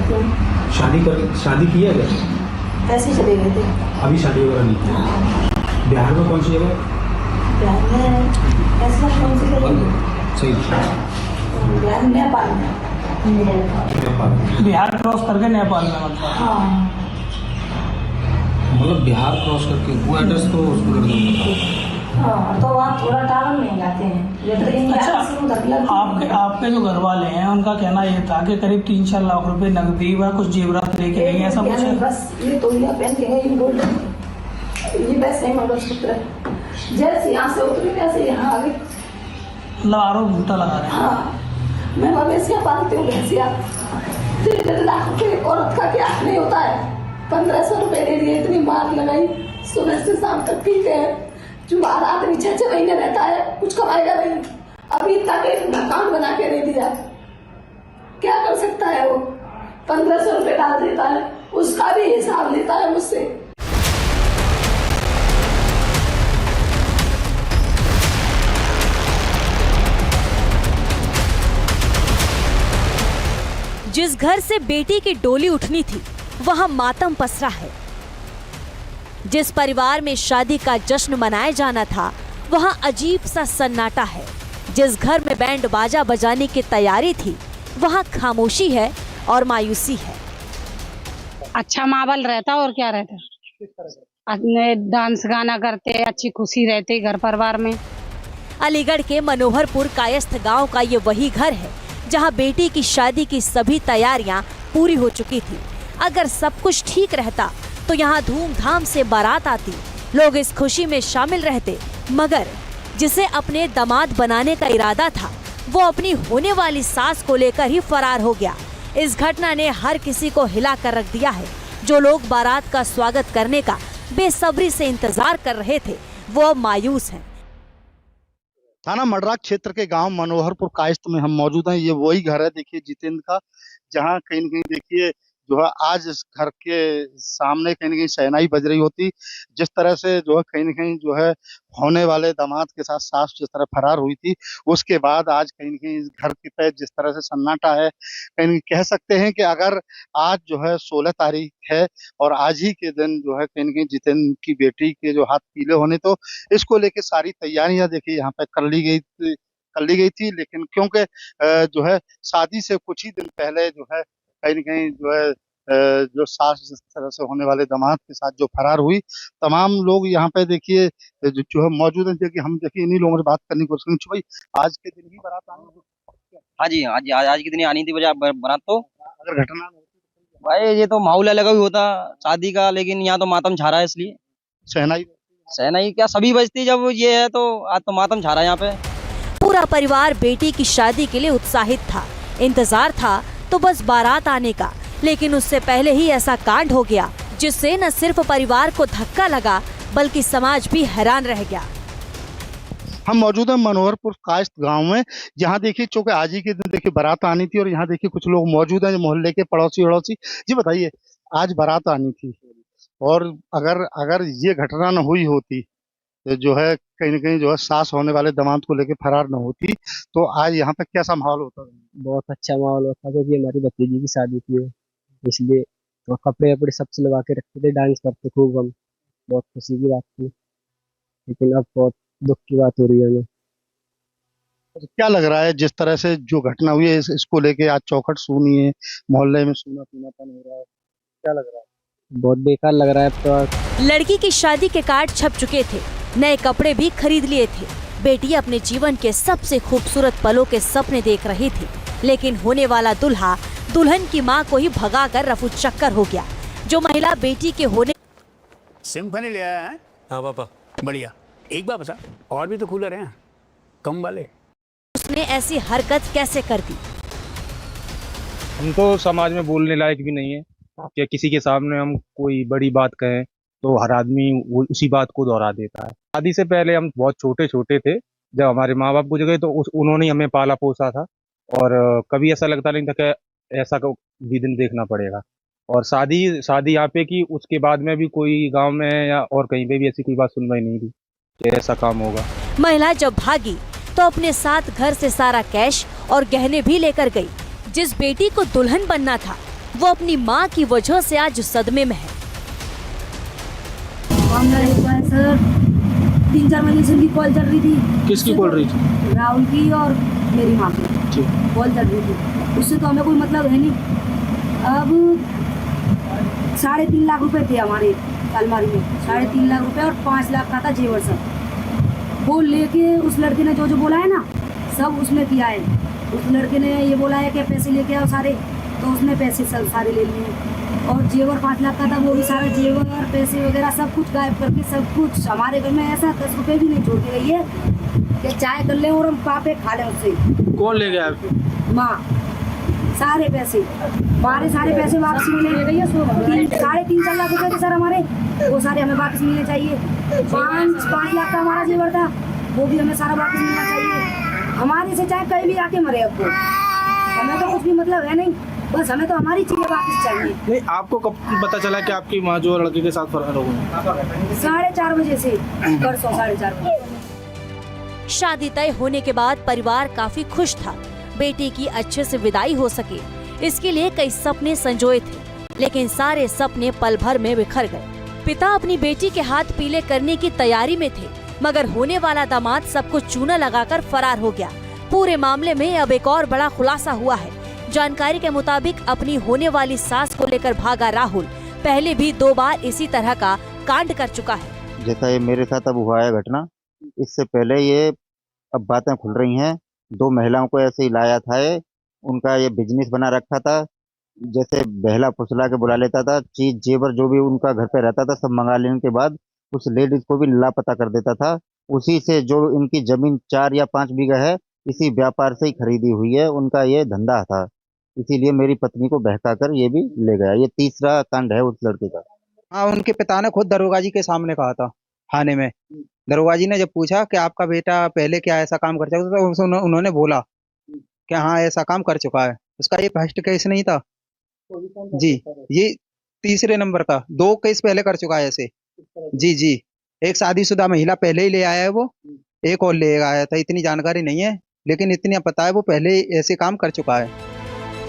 शादी की है क्या? ऐसे चले गए थे। अभी शादी वगैरह नहीं की? बिहार में कौन सी जगह? बिहार में ऐसा कौन सी जगह? सही। बिहार में नेपाल में। नेपाल। बिहार क्रॉस करके नेपाल में मतलब। हाँ मतलब बिहार क्रॉस करके वो एड्रेस तो उसको कर दूँगा। हाँ, तो वहाँ थोड़ा टावर नहीं जाते हैं। अच्छा, आपके जो घर वाले हैं उनका कहना ये था कि करीब 3-4 लाख रुपए नकदी व कुछ जेवरात लेके गई, ऐसा कुछ है? बस ये तोलिया पहन के गई, गोल्ड ये वैसे ही मंगलसूत्र है। जैसे यहाँ से उतरी वैसे यहाँ आ गई। मतलब आरोप झूठा लगा रहे हैं। हाँ, मैं मवेशियाँ पालती हूँ, भैंसिया। 3 लाख रुपये औरत का क्या नहीं होता है। 1500 रुपये दे दिए, इतनी मार लगाई, सुबह से शाम तक पीते हैं। जो बाहर आदमी 6-6 महीने रहता है, कुछ कमाएगा नहीं। अभी तक एक अकाउंट बना के दे दिया, क्या कर सकता है वो? 1500 रुपये डाल देता है, उसका भी हिसाब लेता है मुझसे। जिस घर से बेटी की डोली उठनी थी वहां मातम पसरा है। जिस परिवार में शादी का जश्न मनाया जाना था वहां अजीब सा सन्नाटा है। जिस घर में बैंड बाजा बजाने की तैयारी थी वहां खामोशी है और मायूसी है। अच्छा माहौल रहता और क्या रहता, अपने डांस गाना करते, अच्छी खुशी रहती घर परिवार में। अलीगढ़ के मनोहरपुर कायस्थ गांव का ये वही घर है जहां बेटी की शादी की सभी तैयारियां पूरी हो चुकी थी। अगर सब कुछ ठीक रहता तो यहाँ धूमधाम से बारात आती, लोग इस खुशी में शामिल रहते, मगर जिसे अपने दामाद बनाने का इरादा था वो अपनी होने वाली सास को लेकर ही फरार हो गया। इस घटना ने हर किसी को हिला कर रख दिया है। जो लोग बारात का स्वागत करने का बेसब्री से इंतजार कर रहे थे वो अब मायूस हैं। थाना मडराक क्षेत्र के गांव मनोहरपुर कायस्थ में हम मौजूद हैं। ये वही घर है देखिए जितेंद्र का, जहां कहीं न कहीं देखिए जो है आज इस घर के सामने कहीं न कहीं शहनाई बज रही होती। जिस तरह से जो है कहीं न कहीं जो है होने वाले दामाद के साथ सास जिस तरह फरार हुई थी, उसके बाद आज कहीं न कहीं इस घर के पे जिस तरह से सन्नाटा है, कहीं न कहीं कह सकते हैं कि अगर आज जो है 16 तारीख है और आज ही के दिन जो है कहीं न कहीं जितेंद्र की बेटी के जो हाथ पीले होने, तो इसको लेके सारी तैयारियां देखिए यहाँ पे कर ली गई थी। लेकिन क्योंकि जो है शादी से कुछ ही दिन पहले जो है कहीं न कहीं जो है जो सास जिस तरह से होने वाले दामाद के साथ जो फरार हुई, तमाम लोग यहाँ पे देखिए जो है मौजूद हैं। देखिए हम देखिए इन्हीं लोगों से बात करने की कोशिश करेंगे। भाई आज के दिन ही बारात आनी है? हाँ जी, आज के दिन ही आनी थी बारात। तो अगर घटना न होती तो भाई ये तो माहौल अलग ही होता शादी का, लेकिन यहाँ तो मातम छा रहा है, इसलिए शहनाई क्या सभी बजती जब ये है, तो आज तो मातम छा रहा है यहाँ पे। पूरा परिवार बेटी की शादी के लिए उत्साहित था। इंतजार था तो बस बारात आने का, लेकिन उससे पहले ही ऐसा कांड हो गया जिससे न सिर्फ परिवार को धक्का लगा बल्कि समाज भी हैरान रह गया। हम मौजूद हैं मनोहरपुर कायस्थ गांव में, जहां देखिए चूंकि आज ही के दिन देखिए बारात आनी थी और यहाँ देखिए कुछ लोग मौजूद हैं जो मोहल्ले के पड़ोसी। जी बताइए, आज बारात आनी थी और अगर ये घटना न हुई होती तो जो है कहीं न कहीं जो है सास होने वाले दामाद को लेके फरार न होती, तो आज यहाँ पे कैसा माहौल होता? बहुत अच्छा माहौल होता, क्योंकि हमारी भतीजी की शादी थी इसलिए तो कपड़े वपड़े सब सिलवा के रखते थे, डांस करते खूब हम, बहुत खुशी की बात थी। लेकिन अब बहुत दुख की बात हो रही है हमें। तो क्या लग रहा है जिस तरह से जो घटना हुई है इसको लेके आज चौखट सूनी है, मोहल्ले में सूना पीनापन हो रहा है, क्या लग रहा है? बहुत बेकार लग रहा है अब तो। लड़की की शादी के कार्ड छप चुके थे, नए कपड़े भी खरीद लिए थे। बेटी अपने जीवन के सबसे खूबसूरत पलों के सपने देख रही थी, लेकिन होने वाला दुल्हा दुल्हन की मां को ही भगाकर रफू चक्कर हो गया। जो महिला बेटी के होने सिम्फनी ले आया है? हाँ पापा। बढ़िया। एक बार बता, और भी तो कूलर हैं कम वाले। उसने ऐसी हरकत कैसे कर दी? हम तो समाज में बोलने लायक भी नहीं है कि किसी के सामने हम कोई बड़ी बात कहें तो हर आदमी वो उसी बात को दोहरा देता है। शादी से पहले हम बहुत छोटे पे जब हमारे माँ बाप गुजर गए तो उन्होंने हमें पाला पोसा था और कभी ऐसा लगता नहीं था कि ऐसा भी दिन देखना पड़ेगा। और शादी यहाँ पे की उसके बाद में भी कोई गांव में या और कहीं पे भी ऐसी कोई बात सुनवाई नहीं थी कि ऐसा काम होगा। महिला जब भागी तो अपने साथ घर से सारा कैश और गहने भी लेकर गई। जिस बेटी को दुल्हन बनना था वो अपनी मां की वजह से आज सदमे में है। मामला एक बार सर 3-4 महीने से उनकी कॉल चल रही थी। किसकी कॉल रही थी? राहुल की और मेरी माँ की कॉल चल रही थी। उससे तो हमें कोई मतलब है नहीं। अब 3.5 लाख रुपए थे हमारे अलमारी में, 3.5 लाख रुपए और 5 लाख का था जेवर सब। वो लेके उस लड़के ने जो बोला है ना सब उसने किया है। उस लड़के ने ये बोला है कि पैसे लेके आओ सारे, तो उसने पैसे सारे ले लिए। और जेवर 5 लाख का था, वो भी सारा जेवर पैसे वगैरह सब कुछ गायब करके सब कुछ हमारे घर में ऐसा 10 रुपए भी नहीं छोड़ के गई है कि चाय कर ले और हम पापे खा लें उससे। कौन ले गया आपके? माँ। सारे पैसे हमारे सारे पैसे वापस मिले। 3.5-4 लाख रुपए थे सर हमारे, वो सारे हमें वापस मिलने चाहिए। 5 लाख का हमारा जेवर था, वो भी हमें सारा वापस मिलना चाहिए। हमारे से चाहे कहीं भी आके मरे, अब वो हमें तो कुछ भी मतलब है नहीं, बस हमें तो हमारी चीजें वापस चाहिए। नहीं, आपको कब पता चला कि आपकी माँ जो लड़के के साथ फरार हो गई? 4:30 बजे से, परसों 4:30 बजे। शादी तय होने के बाद परिवार काफी खुश था। बेटी की अच्छे से विदाई हो सके, इसके लिए कई सपने संजोए थे, लेकिन सारे सपने पल भर में बिखर गए। पिता अपनी बेटी के हाथ पीले करने की तैयारी में थे, मगर होने वाला दामाद सबको चूना लगाकर फरार हो गया। पूरे मामले में अब एक और बड़ा खुलासा हुआ है। जानकारी के मुताबिक अपनी होने वाली सास को लेकर भागा राहुल पहले भी 2 बार इसी तरह का कांड कर चुका है। जैसा ये मेरे साथ अब हुआ है घटना, इससे पहले ये अब बातें खुल रही हैं। 2 महिलाओं को ऐसे ही लाया था, ये उनका ये बिजनेस बना रखा था। जैसे बहला फुसला के बुला लेता था, चीज जेवर जो भी उनका घर पे रहता था सब मंगा लेने के बाद उस लेडीज को भी लापता कर देता था। उसी से जो इनकी जमीन 4 या 5 बीघा है, इसी व्यापार से ही खरीदी हुई है, उनका ये धंधा था। इसीलिए मेरी पत्नी को बहकाकर ये भी ले गया। ये तीसरा कांड है उस लड़के का। हाँ, उनके पिता ने खुद दरोगा जी के सामने कहा था थाने में। दरोगा जी ने जब पूछा कि आपका बेटा पहले क्या ऐसा काम कर चुका, तो उन्होंने बोला कि हाँ ऐसा काम कर चुका है। उसका ये फर्स्ट केस नहीं था जी, ये तीसरे नंबर का। 2 केस पहले कर चुका है ऐसे जी। एक शादीशुदा महिला पहले ही ले आया है, वो एक और ले आया था। इतनी जानकारी नहीं है, लेकिन इतनी पता है वो पहले ही ऐसे काम कर चुका है।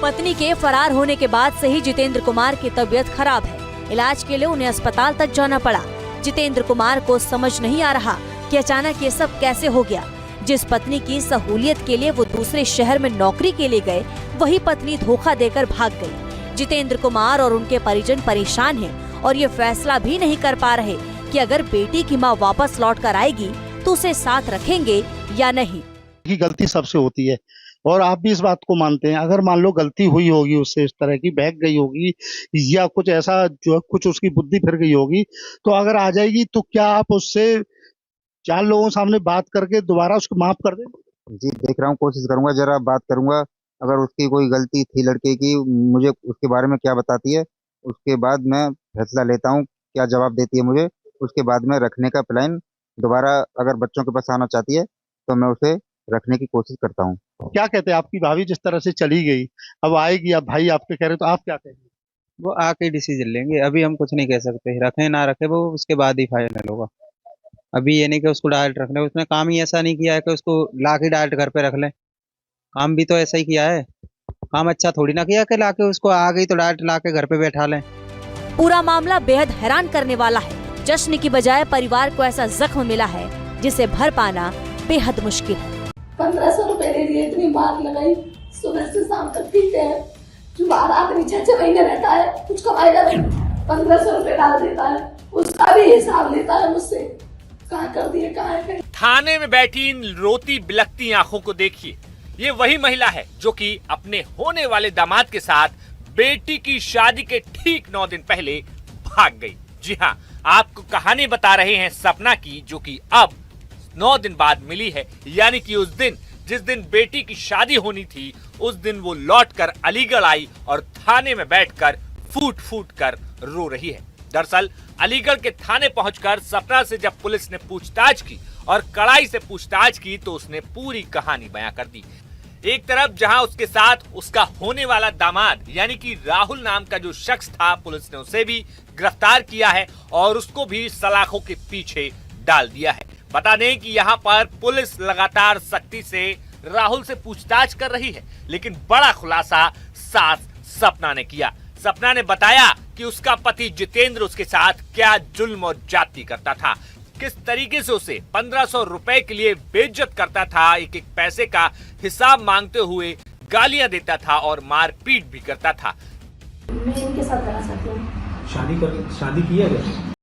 पत्नी के फरार होने के बाद से ही जितेंद्र कुमार की तबीयत खराब है। इलाज के लिए उन्हें अस्पताल तक जाना पड़ा। जितेंद्र कुमार को समझ नहीं आ रहा कि अचानक ये सब कैसे हो गया। जिस पत्नी की सहूलियत के लिए वो दूसरे शहर में नौकरी के लिए गए, वही पत्नी धोखा देकर भाग गई। जितेंद्र कुमार और उनके परिजन परेशान हैं और ये फैसला भी नहीं कर पा रहे कि अगर बेटी की मां वापस लौट कर आएगी तो उसे साथ रखेंगे या नहीं। की गलती सबसे होती है और आप भी इस बात को मानते हैं। अगर मान लो गलती हुई होगी, उससे इस तरह की बहक गई होगी या कुछ ऐसा जो कुछ उसकी बुद्धि फिर गई होगी, तो अगर आ जाएगी तो क्या आप उससे 4 लोगों के सामने बात करके दोबारा उसको माफ कर दें? जी देख रहा हूँ, कोशिश करूंगा, जरा बात करूंगा। अगर उसकी कोई गलती थी लड़के की, मुझे उसके बारे में क्या बताती है, उसके बाद मैं फैसला लेता हूँ क्या जवाब देती है मुझे। उसके बाद में रखने का प्लान दोबारा अगर बच्चों के पास आना चाहती है तो मैं उसे रखने की कोशिश करता हूँ। क्या कहते हैं आपकी भाभी जिस तरह से चली गई, अब आएगी, अब भाई आपके कह रहे तो आप क्या कहेंगे? वो आके डिसीजन लेंगे, अभी हम कुछ नहीं कह सकते। रखें ना रखे वो उसके बाद ही फाइनल होगा। अभी ये नहीं कि उसको डायरेक्ट रखना, उसने काम ही ऐसा नहीं किया है कि उसको ला के डायरेक्ट घर पे रख लें। काम भी तो ऐसा ही किया है, काम अच्छा थोड़ी ना किया कि ला के उसको आ गई तो डायरेक्ट ला के घर पे बैठा लें। पूरा मामला बेहद हैरान करने वाला है। जश्न की बजाय परिवार को ऐसा जख्म मिला है जिसे भर पाना बेहद मुश्किल है। 1500 रुपए दे दिए, इतनी मार लगाई, सुबह से शाम तक पीते हैं। जो बाहर आदमी 6-6 महीने रहता है, कुछ कमाएगा नहीं, 1500 रुपए डाल देता है, उसका भी हिसाब लेता है मुझसे। कहाँ कर दिए, कहाँ है। थाने में बैठी इन रोती बिलखती आंखों को देखिए। ये वही महिला है जो कि अपने होने वाले दामाद के साथ बेटी की शादी के ठीक 9 दिन पहले भाग गई। जी हाँ, आपको कहानी बता रहे हैं सपना की, जो कि अब 9 दिन बाद मिली है। यानी कि उस दिन जिस दिन बेटी की शादी होनी थी, उस दिन वो लौटकर अलीगढ़ आई और थाने में बैठकर फूट फूट कर रो रही है। दरअसल अलीगढ़ के थाने पहुंचकर सपना से जब पुलिस ने पूछताछ की और कड़ाई से पूछताछ की तो उसने पूरी कहानी बयां कर दी। एक तरफ जहां उसके साथ उसका होने वाला दामाद यानी कि राहुल नाम का जो शख्स था, पुलिस ने उसे भी गिरफ्तार किया है और उसको भी सलाखों के पीछे डाल दिया है। बता दें कि यहाँ पर पुलिस लगातार सख्ती से राहुल से पूछताछ कर रही है, लेकिन बड़ा खुलासा सास सपना ने किया। सपना ने बताया कि उसका पति जितेंद्र उसके साथ क्या जुल्म और जाति करता था, किस तरीके से उसे 1500 रुपए के लिए बेइज्जत करता था, एक एक पैसे का हिसाब मांगते हुए गालियां देता था और मारपीट भी करता था। मैं इनके साथ रहना चाहती हूँ। शादी की है क्या?